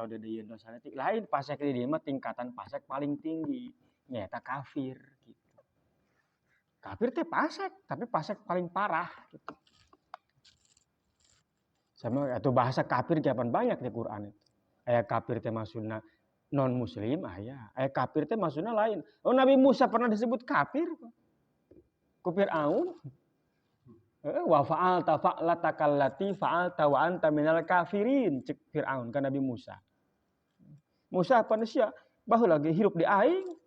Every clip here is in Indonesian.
udah deui dosana lain fasik di dieu mah tingkatan fasik paling tinggi nyaeta kafir gitu. Kafir teh fasik, tapi fasik paling parah gitu. Sama atuh bahasa kafir kapan banyak di Quran itu. Aya kafir teh maksudna non muslim aya. Aya kafir teh maksudna lain. Oh Nabi Musa pernah disebut kafir kok. Ku Fir'aun. Wa fa'alta fa'lataka allati fa'alta wa anta minal kafirin cek Fir'aun ka Nabi Musa. Musa apa sia baheula ge hirup di aing.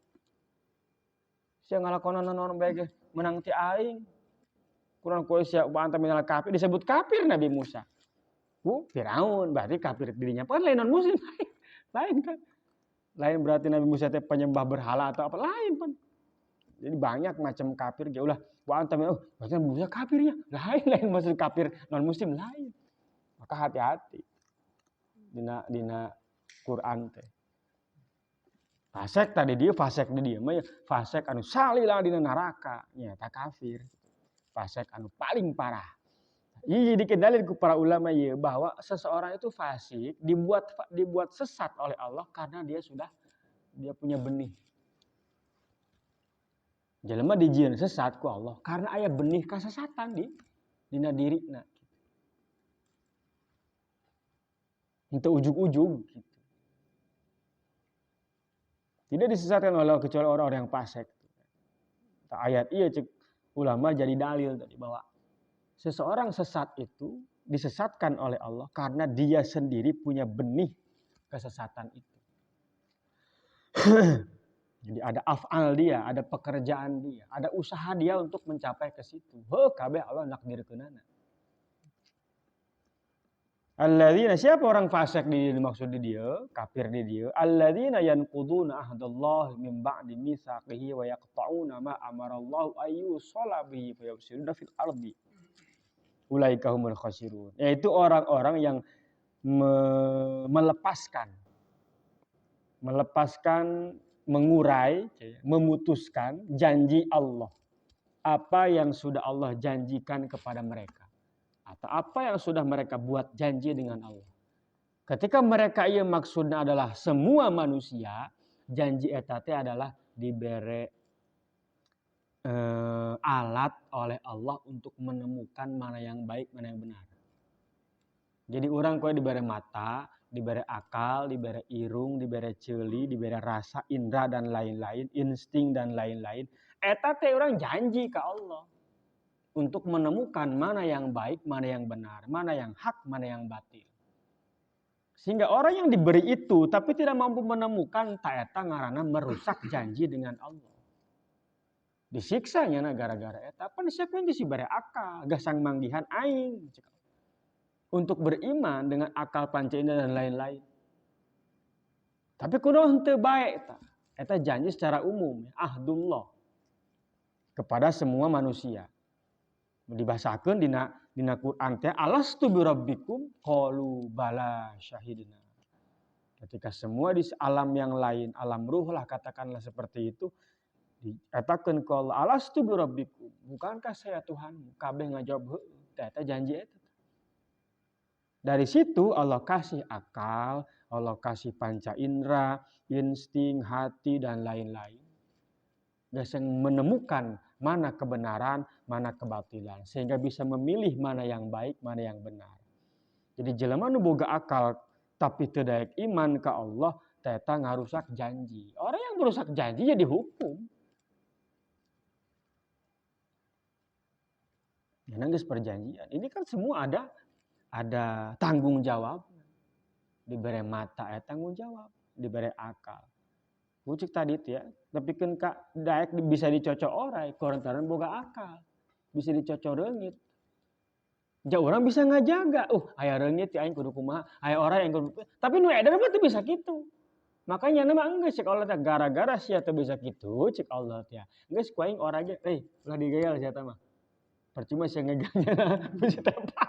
Sia ngalakonan naon bae ge menang ti aing. Kurang koe sia wa anta minal kafir disebut kafir Nabi Musa. Firaun berarti kafir dirinya kan lain non muslim lain kan lain berarti Nabi Musa teh penyembah berhala atau apa lain kan jadi banyak macam kafir ya ulah wa anta berarti Nabi Musa kafirnya lain maksud kafir non muslim lain maka hati-hati dina Quran teh fasik tadi dia fasik di dia mah fasik anu salila dina neraka nya ta kafir fasik anu paling parah. Iya dikendalin ku para ulama ya bahwa seseorang itu fasik dibuat sesat oleh Allah karena dia punya benih. Jelema dijieun sesat ku Allah karena aya benih kasesatan dina dirina. Henteu ujug-ujug gitu. Tidak disesatkan oleh Allah kecuali orang-orang yang fasik. Ayat iya cek ulama jadi dalil tadi bahwa seseorang sesat itu disesatkan oleh Allah karena dia sendiri punya benih kesesatan itu. Jadi ada af'al dia, ada pekerjaan dia, ada usaha dia untuk mencapai ke situ. Kabeh Allah nakdirkeunana. Alladzina siapa orang fasik dimaksud di dia, kafir di dia, alladzina yanquduna ahdallahi min ba'di mitsaqihi wa yaqta'una ma amarallahu ayyusala bihi fa yufsiduna fil ardi. Ulaika humul khasirun. Yaitu orang-orang yang melepaskan, mengurai, memutuskan janji Allah. Apa yang sudah Allah janjikan kepada mereka. Atau apa yang sudah mereka buat janji dengan Allah. Ketika mereka ia maksudnya adalah semua manusia, janji eta teh adalah dibere alat oleh Allah untuk menemukan mana yang baik, mana yang benar. Jadi orang kau diberi mata, diberi akal, diberi irung, diberi ceuli, diberi rasa, indera dan lain-lain, insting dan lain-lain. Eta teh orang janji ke Allah untuk menemukan mana yang baik, mana yang benar, mana yang hak, mana yang batil. Sehingga orang yang diberi itu tapi tidak mampu menemukan, tak eta ngaranna merusak janji dengan Allah. Disiksanya gara-gara eta pan siapa yang diberi akal gasang manggihan aing untuk beriman dengan akal panca indera dan lain-lain. Tapi kudu henteu bae eta janji secara umum ahdullah kepada semua manusia. Dibahasakeun dina Quran teh alastu birabbikum qalu bala syahidna. Ketika semua di alam yang lain, alam ruh lah katakanlah seperti itu, dikatakan ke Allah, alastu birabbikum, bukankah saya Tuhanmu? Kabeh ngajawab heueuh, eta janji eta. Dari situ Allah kasih akal, Allah kasih panca indera, insting, hati dan lain-lain. Biasa menemukan mana kebenaran, mana kebatilan, sehingga bisa memilih mana yang baik, mana yang benar. Jadi jelema nu boga akal tapi teu daek iman ka Allah, eta ngarusak janji. Orang yang merusak janji ya dihukum. Ya geus perjanjian. Ini kan semua ada tanggung jawab. Diberi mata ya tanggung jawab, diberi akal. Kucik tadi ya, tapi kan kak daek bisa dicocok orai, korantaran boga akal. Bisa dicocok reungit. Jauh orang bisa ngajaga. Aya reungit ya aing kudu kumaha, aya orang yang kudu. Tapi nu edar mah teu bisa kitu. Makanya nama enggeus cek Allah teh gara-gara sia teu bisa kitu, cek Allah teh. Geus ku aing orang ge, ulah digayal sia teh mah. Percuma sia ngegangnya bisa tepa.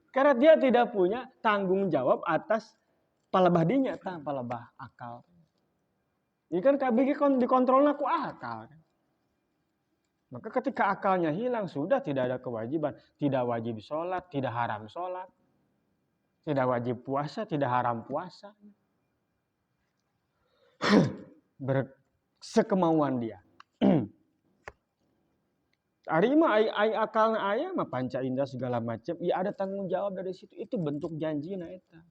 Karena dia tidak punya tanggung jawab atas palebah dinya, palebah akal. Ini kan KBG dikontrolna ku akal. Maka ketika akalnya hilang, sudah tidak ada kewajiban. Tidak wajib sholat, tidak haram sholat. Tidak wajib puasa, tidak haram puasa. Sekemauan dia. Ari mah ai akalna aya mah panca indera segala macam, ya ada tanggung jawab dari situ. Itu bentuk janjina eta.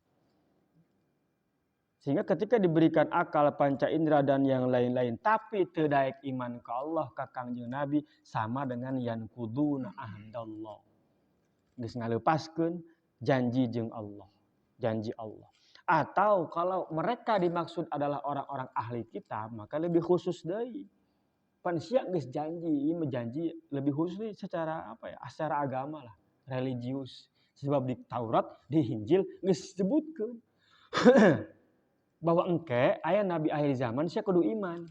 Sehingga ketika diberikan akal, panca indera dan yang lain-lain, tapi teu daek iman ke Allah, ka Kangjeng Nabi, sama dengan yan kuduna ahdallah. Geus ngaleupaskeun janji jeung Allah, janji Allah. Atau kalau mereka dimaksud adalah orang-orang ahli kitab, maka lebih khusus deui. Pan sia geus janji, ieu janji lebih khusus secara apa ya? Secara agama lah, religius. Sebab di Taurat, di Injil geus disebutkeun. Bahwa engke aya nabi akhir zaman sia kudu iman.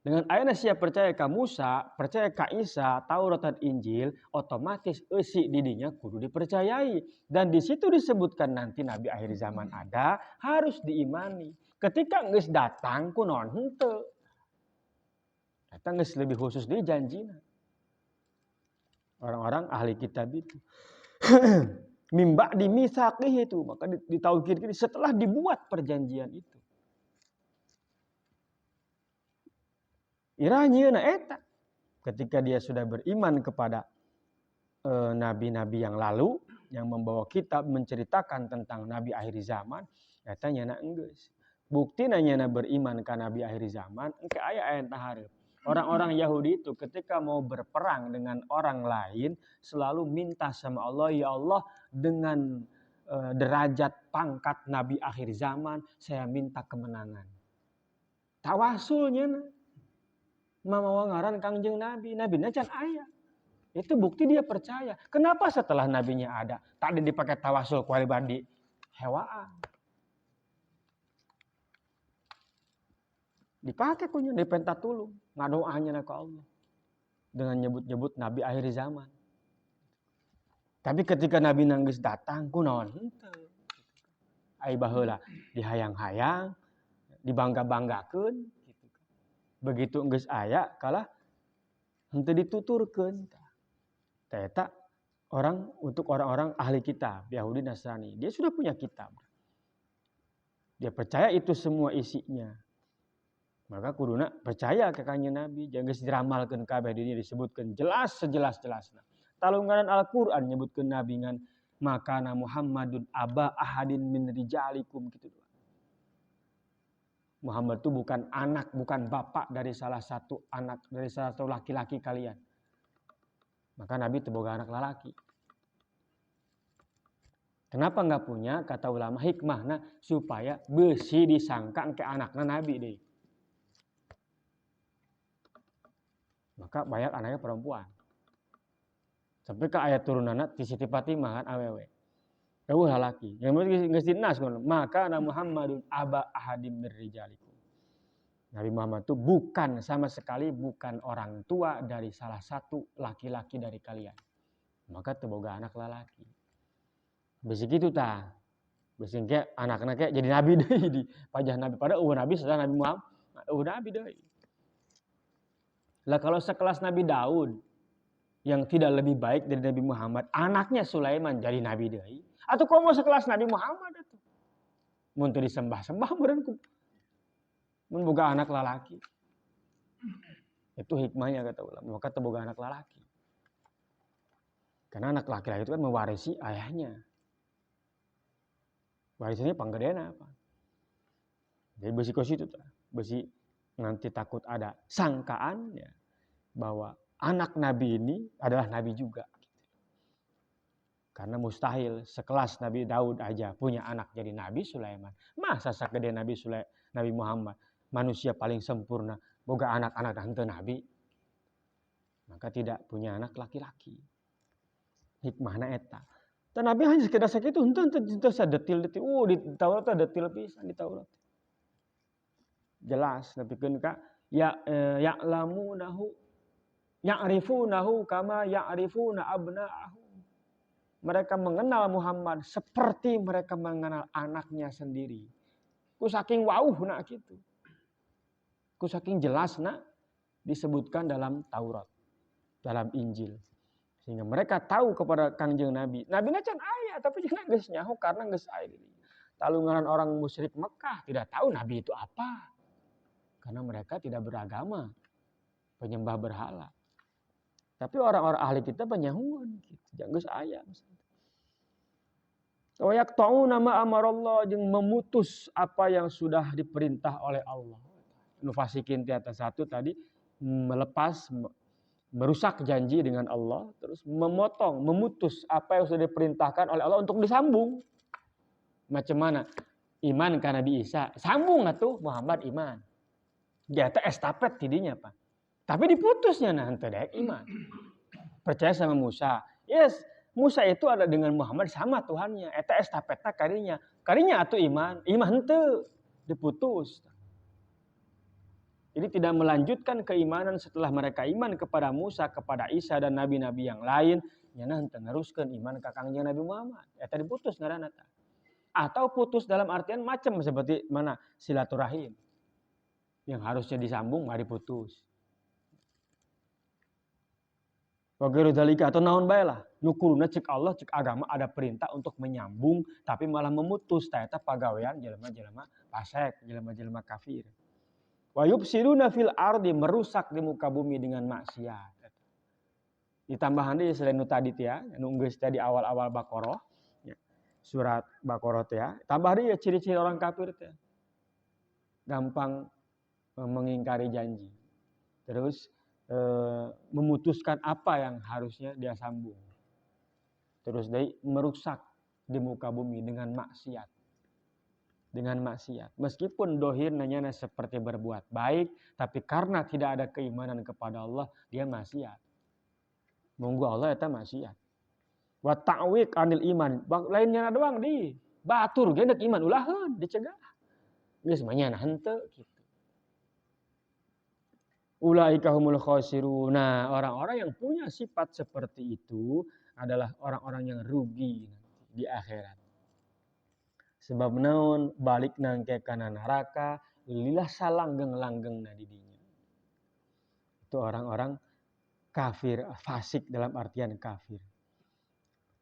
Dengan ayana sia percaya ka Musa, percaya ka Isa, Taurat dan Injil, otomatis eusi didinya kudu dipercayai. Dan di situ disebutkan nanti nabi akhir zaman ada, harus diimani. Ketika geus datang kunaon henteu. Eta geus lebih khusus di janjina. Orang-orang ahli kitab itu. Mimba dimisakih itu, maka ditaukidkan setelah dibuat perjanjian itu. Iranya eta ketika dia sudah beriman kepada nabi-nabi yang lalu yang membawa kitab menceritakan tentang nabi akhir zaman, eta nyana enggeus. Bukti nanya beriman ke nabi akhir zaman, engke aya aya tahareup. Orang-orang Yahudi itu ketika mau berperang dengan orang lain selalu minta sama Allah, ya Allah dengan derajat pangkat nabi akhir zaman saya minta kemenangan. Tawasulnya mamawa ngaran Kangjeng Nabi, nabinya can aya. Itu bukti dia percaya. Kenapa setelah nabinya ada tadi dipakai tawasul kuali bandi hewaan? Dipakai punya di pentatulung, ngadoanya ke Allah dengan nyebut-nyebut nabi akhir zaman. Tapi ketika nabi nangis datang, kunaon henteu. Ai baheula dihayang-hayang, dibangga-banggakeun gitu. Begitu geus aya kalah henteu dituturkeun. Eta orang untuk orang-orang ahli kitab, Yahudi Nasrani, dia sudah punya kitab. Dia percaya itu semua isinya. Maka kuduna percaya ke Kanjeng Nabi, jangan geus diramalkeun kabeh dinya disebutkeun jelas sejelas-jelasna. Talunganan Al-Qur'an nyebutkeun nabi ngan makana Muhammadun aba ahadin min rijalikum gitu. Muhammad itu bukan anak, bukan bapak dari salah satu anak, dari salah satu laki-laki kalian. Maka Nabi itu boga anak lelaki. Kenapa enggak punya? Kata ulama hikmahna supaya beusi disangka ke anakna Nabi deh. Maka banyak anaknya perempuan. Sampai ke ayat turunanna ti Siti Fatimah kan awewe. Eueuh lalaki. Yang geus dinas maka na Muhammadun aba ahadim mirrijalikum. Nabi Muhammad itu bukan sama sekali bukan orang tua dari salah satu laki-laki dari kalian. Maka teboga anak lalaki. Besi kitu tah. Besi ge anak-anak ge jadi nabi deui di pajah nabi pada nabi setelah Nabi Muhammad. Nabi deui. Lah kalau sekelas Nabi Daud yang tidak lebih baik dari Nabi Muhammad, anaknya Sulaiman jadi nabi deui. Atau komo sekelas Nabi Muhammad atuh. Mun teu disembah-sembah meureun mun boga anak lalaki. Itu hikmahnya kata ulama, maka teu boga anak lalaki. Karena anak laki-laki itu kan mewarisi ayahnya. Warisannya panggedeana apa? Jadi besi kos itu besi nanti takut ada sangkaan ya bahwa anak nabi ini adalah nabi juga. Karena mustahil sekelas Nabi Daud aja punya anak jadi Nabi Sulaiman. Masa sakede Nabi Muhammad manusia paling sempurna boga anak-anak henteu nabi. Maka tidak punya anak laki-laki. Hikmahna eta. Dan Nabi hanya sekedar sakitu henteu sadetil-detil. Di Taurat ada detil pisan di Taurat. Jelas nepikeun ka ya'lamunahu ya'rifunahu kama ya'rifuna abna'ahum. Mereka mengenal Muhammad seperti mereka mengenal anaknya sendiri. Ku saking wauhna kitu. Ku saking jelasna disebutkan dalam Taurat, dalam Injil. Sehingga mereka tahu kepada Kangjeng Nabi. Nabi can aya tapi jangan geus nyaho karena geus aya. Talungan orang musyrik Mekah tidak tahu Nabi itu apa. Karena mereka tidak beragama, penyembah berhala. Tapi orang-orang ahli kita penyahuan gitu. Jangan geus aya. Wayak tahu nama amarallah jeung memutus apa yang sudah diperintah oleh Allah. Nufasikin di atas satu tadi melepas, merusak janji dengan Allah, terus memotong, memutus apa yang sudah diperintahkan oleh Allah untuk disambung. Macam mana? Iman ke Nabi Isa, sambung atuh Muhammad iman. Dia teh estafet tidinya Pak. Tapi diputusnya nah henteu daek iman. Percaya sama Musa. Yes, Musa itu ada dengan Muhammad sama Tuhannya. Eta estafetna kadinya. Kadinya atuh iman henteu diputus. Jadi tidak melanjutkan keimanan setelah mereka iman kepada Musa, kepada Isa dan nabi-nabi yang lain, nyana henteu neruskeun iman ka Kangjeng Nabi Muhammad. Eta diputus ngaranna tah. Atau putus dalam artian macam seperti mana silaturahim. Yang harusnya disambung mari diputus. Wagairu dzalika atau naon bae lah. Nukuruna cek Allah, cek agama ada perintah untuk menyambung tapi malah memutus. Tah eta pagawean jelema-jelema fasik, jelema-jelema kafir. Wa yufsiduna fil ardi merusak di muka bumi dengan maksiat. Ditambahan deui selain nu tadi teh ya, nu geus tadi awal-awal Baqarah, ya. Surat Baqarah teh ya. Tambah deui ciri-ciri orang kafir teh. Gampang mengingkari janji. Terus memutuskan apa yang harusnya dia sambung. Terus deui merusak di muka bumi dengan maksiat. Dengan maksiat. Meskipun dohir nanyana seperti berbuat baik, tapi karena tidak ada keimanan kepada Allah, dia maksiat. Munggu Allah eta maksiat. Wa ta'wiq anil iman. Lainnya doang di batur ge deuk iman ulaheun dicegah. Geus mah nya henteu kitu. Ulaika humul khasiruna. Orang-orang yang punya sifat seperti itu adalah orang-orang yang rugi di akhirat. Sebab naon balik nangke kana neraka lilah salanggeng-langgengna di dinya. Itu orang-orang kafir, fasik dalam artian kafir.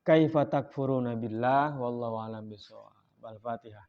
Kaifa takfuruna billah wallahu a'lam bishawab. Al-Fatihah.